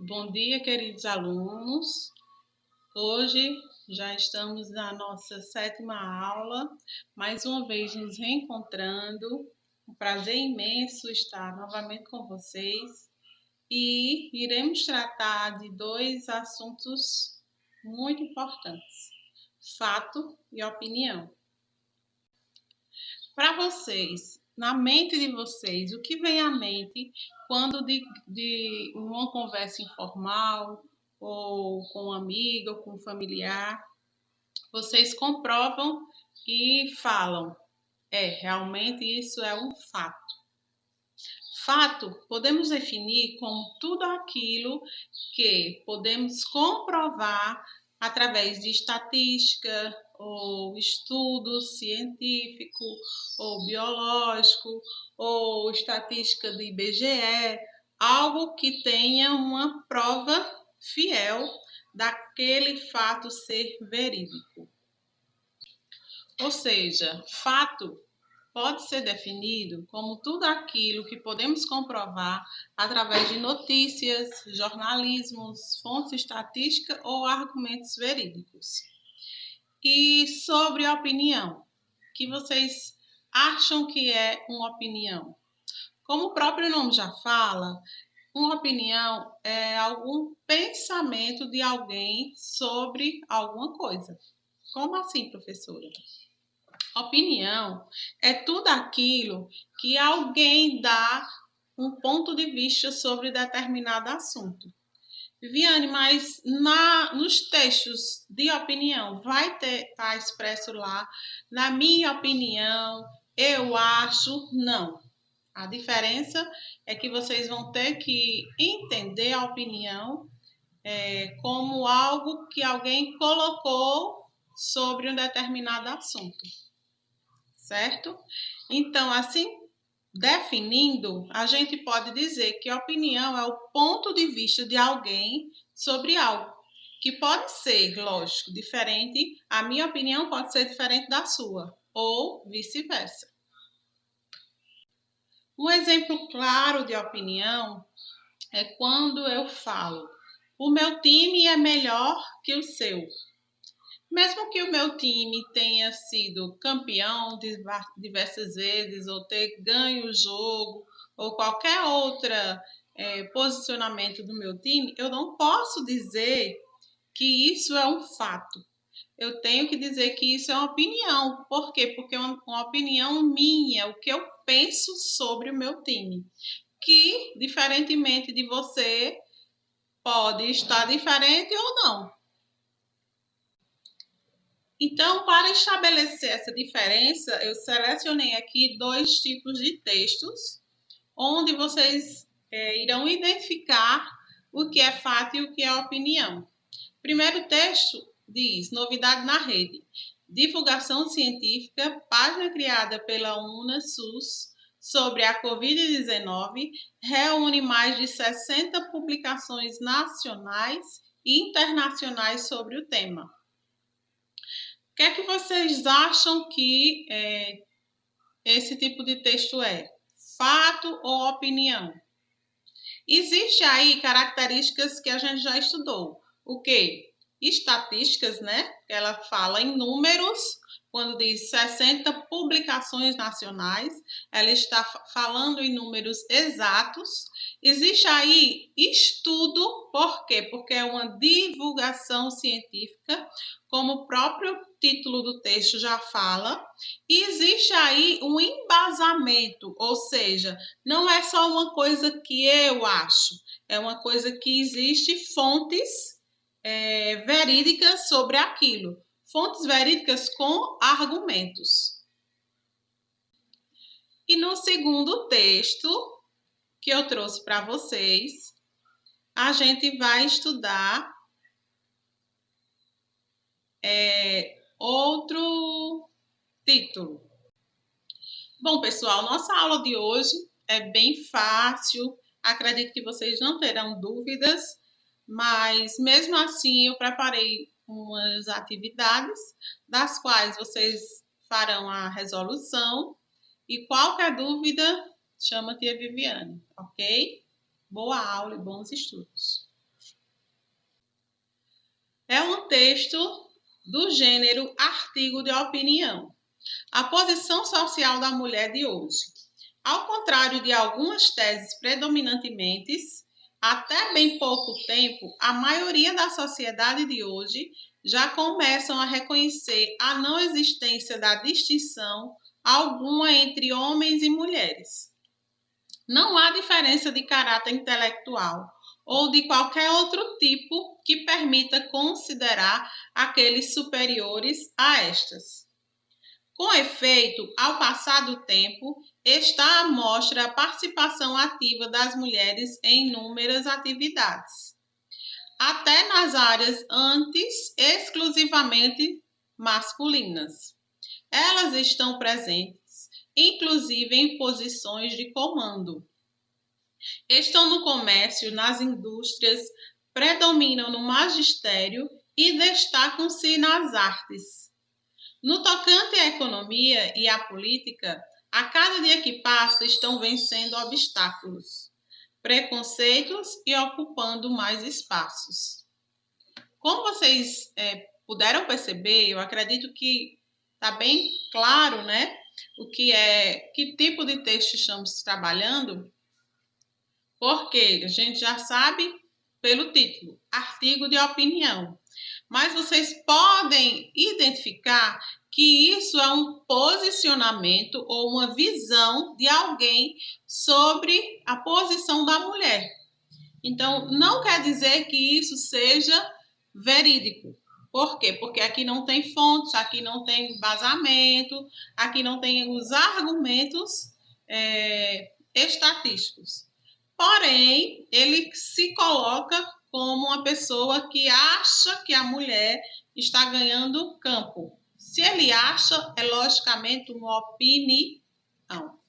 Bom dia, queridos alunos. Hoje já estamos na nossa 7ª aula, mais uma vez nos reencontrando. Um prazer imenso estar novamente com vocês e iremos tratar de dois assuntos muito importantes: fato e opinião. Para vocês, na mente de vocês, o que vem à mente quando de uma conversa informal, ou com um amigo, ou com um familiar, vocês comprovam e falam: realmente isso é um fato. Fato podemos definir como tudo aquilo que podemos comprovar através de estatística, ou estudo científico, ou biológico, ou estatística do IBGE, algo que tenha uma prova fiel daquele fato ser verídico. Ou seja, fato pode ser definido como tudo aquilo que podemos comprovar através de notícias, jornalismos, fontes estatísticas ou argumentos verídicos. E sobre a opinião, o que vocês acham que é uma opinião? Como o próprio nome já fala, uma opinião é algum pensamento de alguém sobre alguma coisa. Como assim, professora? Opinião é tudo aquilo que alguém dá um ponto de vista sobre determinado assunto. Viviane, mas nos textos de opinião vai estar expresso lá, na minha opinião, eu acho, não. A diferença é que vocês vão ter que entender a opinião como algo que alguém colocou sobre um determinado assunto. Certo? Então, assim, definindo, a gente pode dizer que a opinião é o ponto de vista de alguém sobre algo, que pode ser, lógico, diferente. A minha opinião pode ser diferente da sua, ou vice-versa. Um exemplo claro de opinião é quando eu falo: o meu time é melhor que o seu. Mesmo que o meu time tenha sido campeão diversas vezes, ou ter ganho o jogo, ou qualquer outro posicionamento do meu time, eu não posso dizer que isso é um fato. Eu tenho que dizer que isso é uma opinião. Por quê? Porque é uma opinião minha, o que eu penso sobre o meu time. Que, diferentemente de você, pode estar diferente ou não. Então, para estabelecer essa diferença, eu selecionei aqui dois tipos de textos, onde vocês irão identificar o que é fato e o que é opinião. Primeiro texto diz: novidade na rede. Divulgação científica, página criada pela UNASUS sobre a Covid-19, reúne mais de 60 publicações nacionais e internacionais sobre o tema. O que é que vocês acham que esse tipo de texto é? Fato ou opinião? Existe aí características que a gente já estudou. O quê? Estatísticas, né? Ela fala em números. Quando diz 60 publicações nacionais, ela está falando em números exatos. Existe aí estudo, por quê? Porque é uma divulgação científica, como o próprio título do texto já fala. E existe aí um embasamento, ou seja, não é só uma coisa que eu acho, é uma coisa que existe fontes verídicas sobre aquilo. Fontes verídicas com argumentos. E no segundo texto que eu trouxe para vocês, a gente vai estudar outro título. Bom, pessoal, nossa aula de hoje é bem fácil. Acredito que vocês não terão dúvidas, mas mesmo assim eu preparei umas atividades das quais vocês farão a resolução e qualquer dúvida chama a tia Viviane, ok? Boa aula e bons estudos! É um texto do gênero artigo de opinião. A posição social da mulher de hoje. Ao contrário de algumas teses predominantemente, até bem pouco tempo, a maioria da sociedade de hoje já começam a reconhecer a não existência da distinção alguma entre homens e mulheres. Não há diferença de caráter intelectual ou de qualquer outro tipo que permita considerar aqueles superiores a estas. Com efeito, ao passar do tempo, está à mostra a participação ativa das mulheres em inúmeras atividades, até nas áreas antes exclusivamente masculinas. Elas estão presentes, inclusive em posições de comando. Estão no comércio, nas indústrias, predominam no magistério e destacam-se nas artes. No tocante à economia e à política, a cada dia que passa estão vencendo obstáculos, preconceitos e ocupando mais espaços. Como vocês puderam perceber, eu acredito que está bem claro, né? Que tipo de texto estamos trabalhando, porque a gente já sabe pelo título, artigo de opinião. Mas vocês podem identificar que isso é um posicionamento ou uma visão de alguém sobre a posição da mulher. Então, não quer dizer que isso seja verídico. Por quê? Porque aqui não tem fontes, aqui não tem embasamento, aqui não tem os argumentos estatísticos. Porém, ele se coloca como uma pessoa que acha que a mulher está ganhando campo. Se ele acha, é logicamente uma opinião.